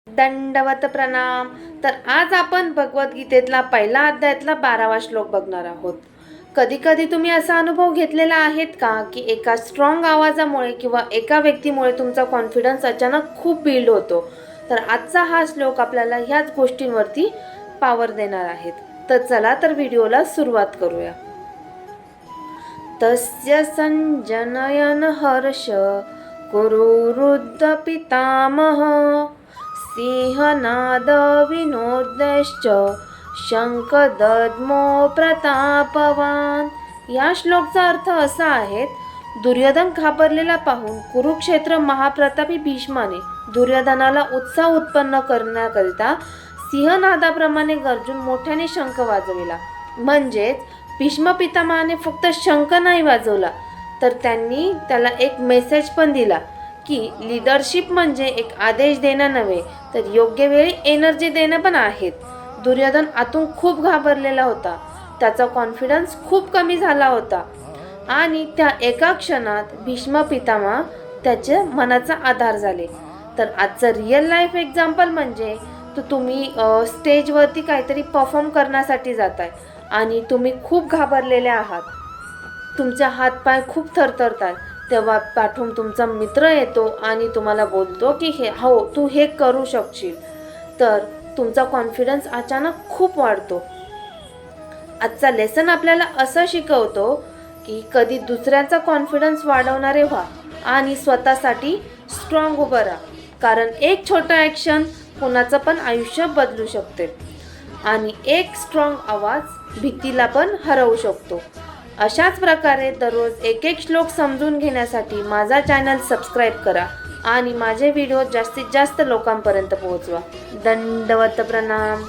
दंडवत प्रणाम. तर आज आपण भगवद्गीतेतला पहिला अध्यायातला 12वा श्लोक बघणार आहोत. कधी कधी तुम्ही असा अनुभव घेतलेला आहेत का की एका स्ट्रॉंग आवाजामुळे किंवा एका व्यक्तीमुळे तुमचा कॉन्फिडन्स अचानक खूप बिल्ड होतो. तर आजचा हा श्लोक आपल्याला ह्याच गोष्टींवरती पावर देणार आहेत. तर चला तर व्हिडिओला सुरुवात करूया. तस्य संजनयन हर्ष कुरुवृद्ध पितामह सिंहनाद विनोदश्च शंखदद्मो प्रतापवान. या श्लोकचा अर्थ असा आहे, दुर्योधन घाबरलेला पाहून कुरुक्षेत्र महाप्रतापी भीष्माने दुर्योधनाला उत्साह उत्पन्न करण्याकरिता सिंहनादाप्रमाणे गर्जून मोठ्याने शंख वाजविला. म्हणजेच भीष्म पितामहाने फक्त शंख नाही वाजवला, तर त्यांनी त्याला एक मेसेज पण दिला की लीडरशिप म्हणजे एक आदेश देणं नव्हे, तर योग्य वेळी एनर्जी देणं पण आहेत. दुर्योधन आतून खूप घाबरलेला होता. त्याचा कॉन्फिडन्स खूप कमी झाला होता आणि त्या एका क्षणात भीष्म पितामह त्याच्या मनाचा आधार झाले. तर आजचं रिअल लाईफ एक्झाम्पल म्हणजे तुम्ही स्टेजवरती काहीतरी परफॉर्म करण्यासाठी जाताय आणि तुम्ही खूप घाबरलेले आहात. तुमचा हातपाय खूप थरथरतात. तेव्हा पाठवून तुमचा मित्र येतो आणि तुम्हाला बोलतो की तू हे करू शकशील. तर तुमचा कॉन्फिडन्स अचानक खूप वाढतो. आजचा लेसन आपल्याला असं शिकवतो की कधी दुसऱ्यांचा कॉन्फिडन्स वाढवणारे व्हा आणि स्वतःसाठी स्ट्रॉंग उभं राहा. कारण एक छोटा ॲक्शन कोणाचं पण आयुष्य बदलू शकते आणि एक स्ट्रॉंग आवाज भीतीला पण हरवू शकतो. अशाच प्रकारे दररोज एक एक श्लोक समजून घेण्यासाठी माझा चॅनल सबस्क्राईब करा आणि माझे व्हिडिओ जास्तीत जास्त लोकांपर्यंत पोहोचवा. दंडवत प्रणाम.